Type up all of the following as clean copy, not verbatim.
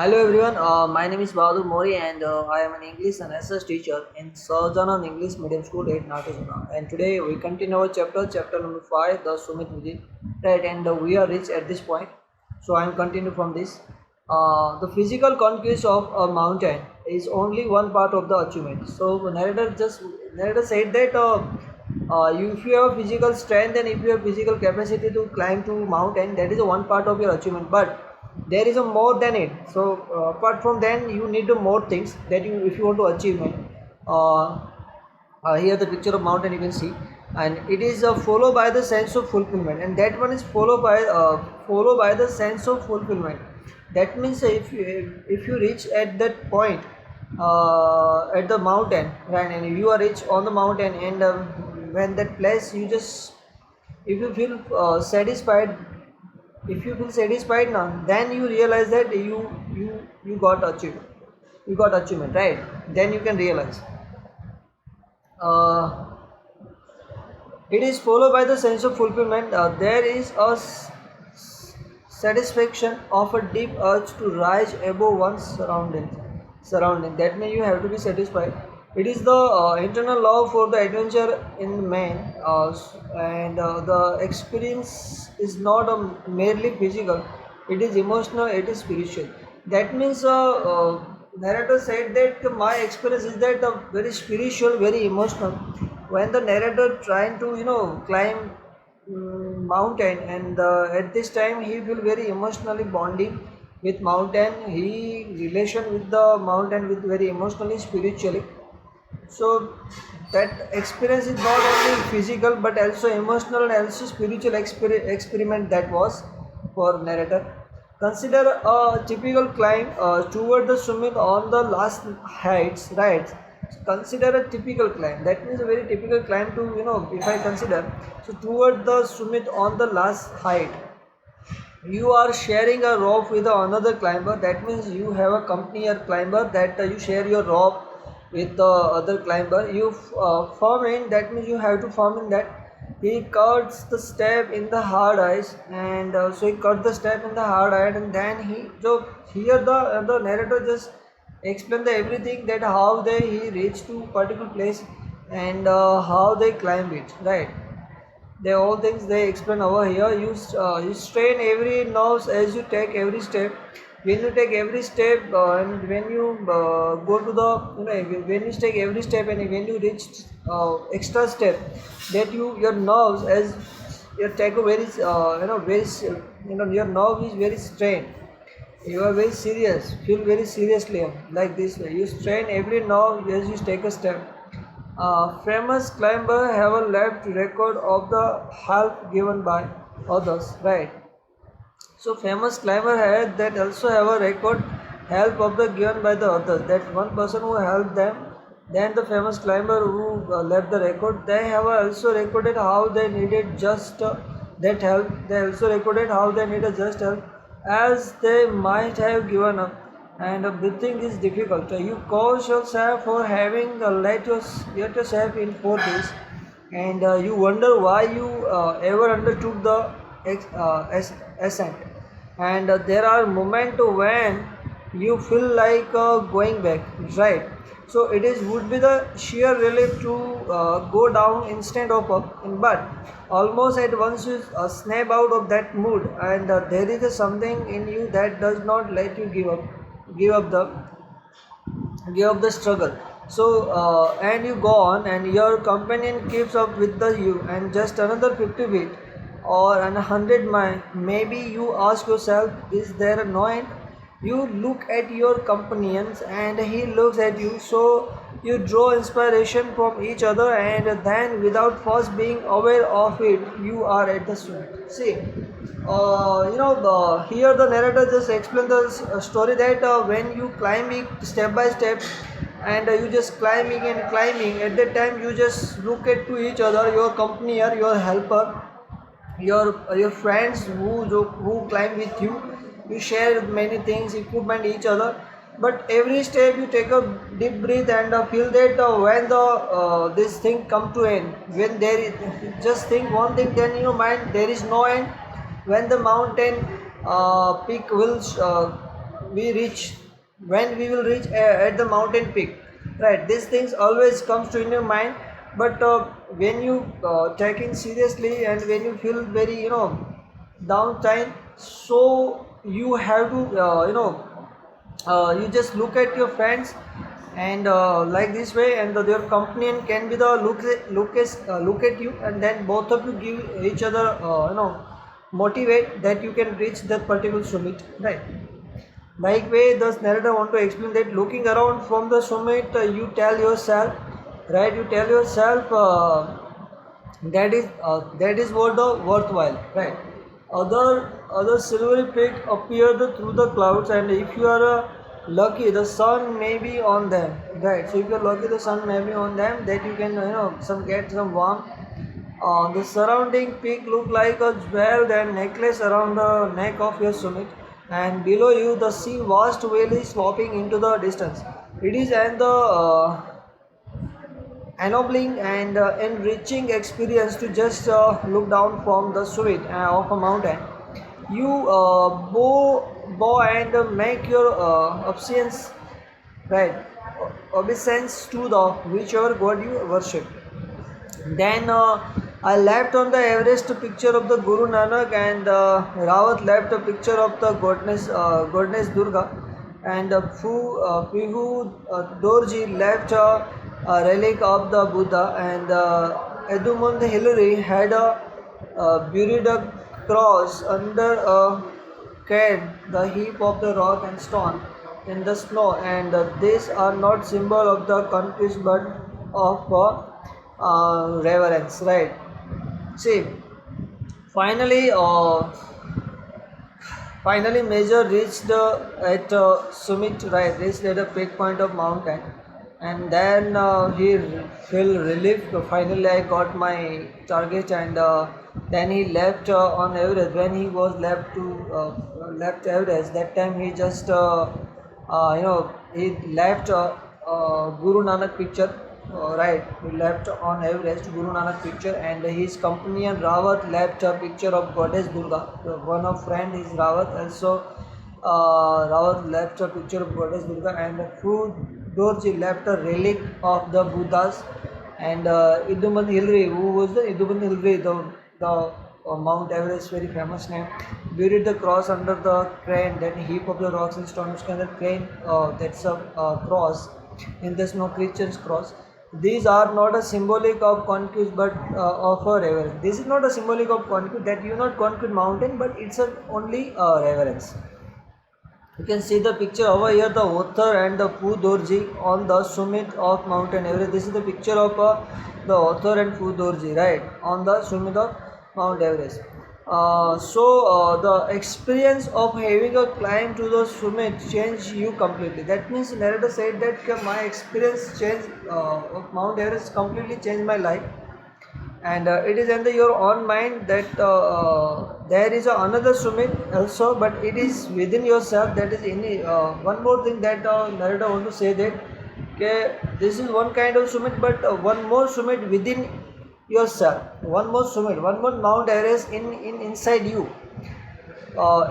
Hello everyone, my name is Bahadur Mori and I am an English and SS teacher in Sarjanan English Medium School at Natajuna. And today we continue our chapter number 5, the Sumit Mujit. Right, and we are reached at this point. So I am continue from this. The physical conquest of a mountain is only one part of the achievement. So the narrator said that if you have physical strength and if you have physical capacity to climb to mountain, that is a one part of your achievement. But there is a more than it. So apart from then, you need to more things that you if you want to achieve. Uh, Here the picture of mountain you can see, and it is followed by the sense of fulfillment, and that one is followed by the sense of fulfillment. That means if you reach at that point at the mountain, right, and you are reach on the mountain, and when that place you just if you feel satisfied, if you feel satisfied now, then you realize that you got achieved, you got achievement, right? Then you can realize uh, it is followed by the sense of fulfillment. There is a satisfaction of a deep urge to rise above one's surrounding. That means you have to be satisfied. It is the internal love for the adventure in man, and the experience is not merely physical, it is emotional, it is spiritual. That means narrator said that my experience is that very spiritual, very emotional. When the narrator trying to climb mountain, and at this time he feel very emotionally bonding with mountain, he relation with the mountain with very emotionally spiritually. So that experience is not only physical but also emotional and also spiritual experiment that was for narrator. Consider a typical climb toward the summit on the last heights, right? Consider a typical climb. That means a very typical climb to if I consider, so toward the summit on the last height, you are sharing a rope with another climber. That means you have a company or climber that you share your rope with the other climber. You form in, that means you have to form in that he cuts the step in the hard ice, and so he cut the step in the hard ice, and then he so here the narrator just explain the everything that how they he reached to particular place, and how they climb it, right? They all things they explain over here. You strain every nerves as you take every step. When you take every step, and when you go to the when you take every step, and when you reach extra step, that your nerves as you take a very your nerve is very strained. You are very serious, feel very seriously like this way. You strain every nerve as you take a step. Famous climber have a left record of the help given by others, right? So famous climber had that also have a record help of the given by the others. That one person who helped them, then the famous climber who left the record, they have also recorded how they needed just that help. They also recorded how they needed just help, as they might have given up. And breathing is difficult. You curse yourself for having let yourself in 4 days, and you wonder why you ever undertook the ascent. And there are moments when you feel like going back, right? So it is would be the sheer relief to go down instead of up, but almost at once you snap out of that mood, and there is something in you that does not let you give up the struggle. So and you go on, and your companion keeps up with the you, and just another 50 feet or an 100 mile, maybe you ask yourself, is there no end? You look at your companions and he looks at you, so you draw inspiration from each other, and then without first being aware of it, you are at the summit. See, here the narrator just explained the story that when you climbing step by step, and you just climbing and climbing, at that time you just look at to each other, your company or your helper, your friends who climb with you. You share many things, equipment each other, but every step you take a deep breath, and feel that when the this thing come to end, when there is, just think one thing, then in your mind there is no end. When the mountain peak will we reach, when we will reach at the mountain peak, right? These things always comes to in your mind, but when you take it seriously and when you feel very downtime, so you have to you just look at your friends and like this way, and their companion can be the look at you, and then both of you give each other motivate that you can reach that particular summit, right? Like way the narrator want to explain that looking around from the summit, you tell yourself, right? You tell yourself that is what the worthwhile, right? Other silvery peak appear through the clouds, and if you are lucky, the sun may be on them, right? So if you are lucky, the sun may be on them, that you can some get some warmth. The surrounding peak look like a jewel and necklace around the neck of your summit, and below you the sea vast valley sloping into the distance. It is and the ennobling and enriching experience to just look down from the summit of a mountain. You bow and make your obeisance, right? Obeisance to the whichever god you worship. Then I left on the Everest a picture of the Guru Nanak, and Rawat left a picture of the goddess Durga, and Pihu Dorji left a relic of the Buddha, and Edmund Hillary had buried a cross under a cairn, the heap of the rock and stone in the snow, and these are not symbol of the conquest but of reverence, right? See, finally, finally, Major reached at Summit, right? Reached at a peak point of mountain, and then he feel relief. Finally, I got my target, and then he left on Everest. When he was left Everest, that time he just he left Guru Nanak picture. Right, he left on Everest Guru Nanak picture, and his companion Rawat left a picture of goddess Durga. One of friend is Rawat also. Rawat left a picture of goddess Durga, and Fu Dorji left a relic of the Buddhas, and Idumand Hillary, who was the Idumand Hillary, the Mount Everest very famous name, buried the cross under the crane, then heap of the rocks and stones under crane. That's a cross. In this no Christian's cross. These are not a symbolic of conquest but of a reverence. This is not a symbolic of conquest, that you not conquer mountain, but it's only a reverence. You can see the picture over here, the author and the Fu Dorji on the summit of Mountain Everest. This is the picture of the author and Fu Dorji, right, on the summit of Mount Everest. The experience of having a climb to the summit changed you completely. That means the narrator said that my experience changed of Mount Everest completely changed my life, and it is under your own mind that there is another summit also, but it is within yourself. That is in one more thing that narrator want to say that okay, this is one kind of summit, but one more summit within yourself, one more summit, one more Mount Everest in inside you.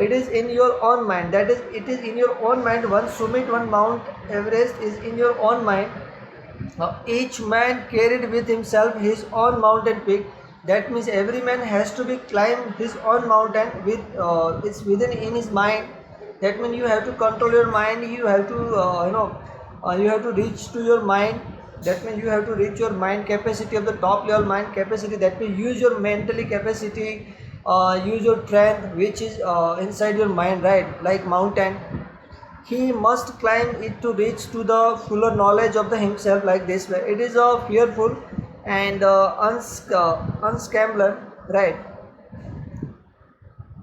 It is in your own mind, that is it is in your own mind. One summit, one Mount Everest is in your own mind. Each man carried with himself his own mountain peak. That means every man has to be climb his own mountain with it's within in his mind. That means you have to control your mind. You have to you have to reach to your mind. That means you have to reach your mind capacity of the top level mind capacity. That means use your mentally capacity, use your strength which is inside your mind, right? Like mountain, he must climb it to reach to the fuller knowledge of the himself. Like this way, it is a fearful and unscambler, right?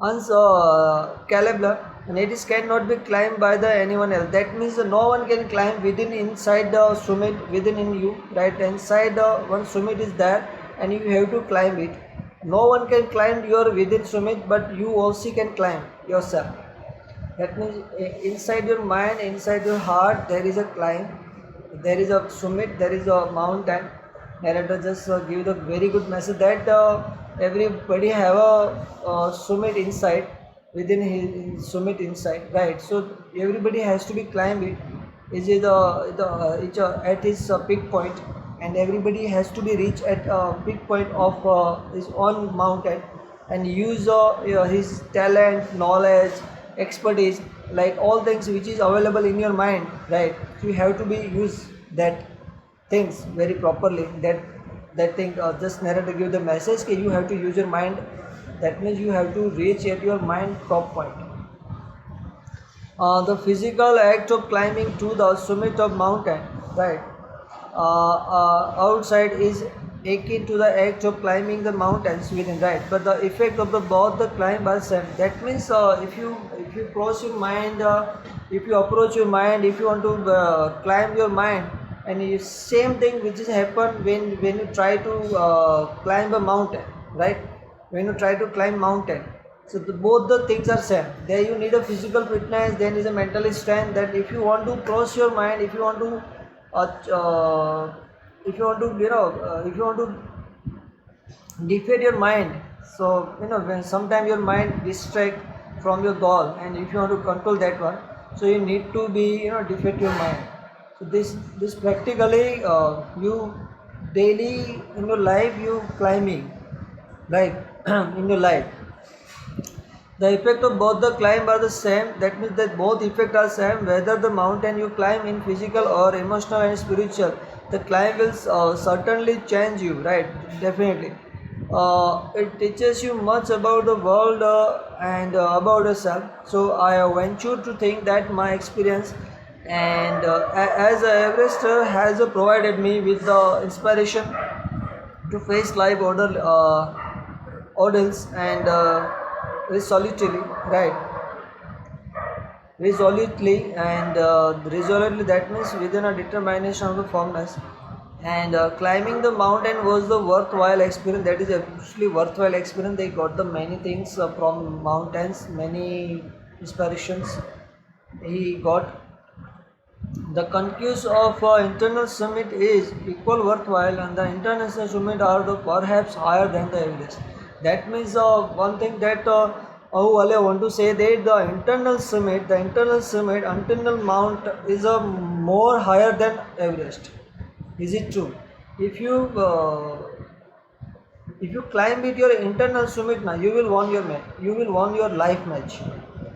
Unscalable, and it is cannot be climbed by the anyone else. That means no one can climb within inside the summit within in you, right? Inside the one summit is there, and you have to climb it. No one can climb your within summit, but you also can climb yourself. That means inside your mind, inside your heart, there is a climb, there is a summit, there is a mountain. Narrator just give the very good message that everybody have a summit inside, within his summit inside, right? So everybody has to be climb it. Is it at his peak point, and everybody has to be reached at peak point of his own mountain, and use his talent, knowledge, expertise, like all things which is available in your mind, right? So you have to be use that things very properly. That thing just narrator give the message that you have to use your mind. That means you have to reach at your mind top point. The physical act of climbing to the summit of mountain, right? Outside is akin to the act of climbing the mountains within, right? But the effect of the both the climb are same. That means if you cross your mind, if you approach your mind, if you want to climb your mind, and same thing which is happen when you try to climb a mountain, right? When you try to climb mountain, so both the things are same. There you need a physical fitness, then is a mental strength. That if you want to cross your mind, if you want to if you want to if you want to defeat your mind, so when sometimes your mind distract from your goal, and if you want to control that one, so you need to be defeat your mind. So this practically you daily in your life you climbing, right? In your life the effect of both the climb are the same. That means that both effects are same. Whether the mountain you climb in physical or emotional and spiritual, the climb will certainly change you, right? Definitely. It teaches you much about the world and about yourself. So I venture to think that my experience and as a Everester has provided me with the inspiration to face life ordeals and resolutely, right? Resolutely and resolutely, that means within a determination of the firmness. And climbing the mountain was the worthwhile experience. That is absolutely worthwhile experience. They got the many things from mountains, many inspirations he got. The conquest of internal summit is equal worthwhile, and the international summit are the perhaps higher than the Everest. That means one thing that I want to say that the internal summit, internal mount is more higher than Everest. Is it true? If you if you climb with your internal summit, now you will won your match. You will won your life match.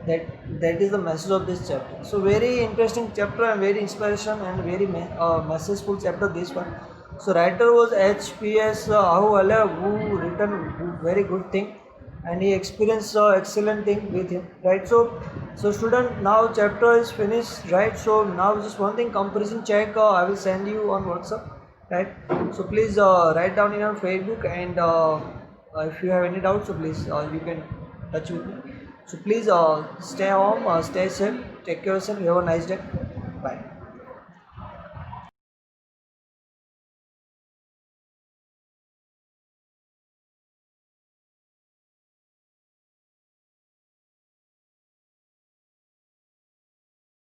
That is the message of this chapter. So very interesting chapter and very inspiration and very messageful chapter this one. So writer was H.P.S. Ahuwala, who written very good thing, and he experienced excellent thing with him, right? So student, now chapter is finished, right? So now just one thing, comparison check I will send you on WhatsApp, right? So please write down in your Facebook, and if you have any doubts, so please you can touch with me. So please stay home, stay safe, take care of yourself. Have a nice day. Bye.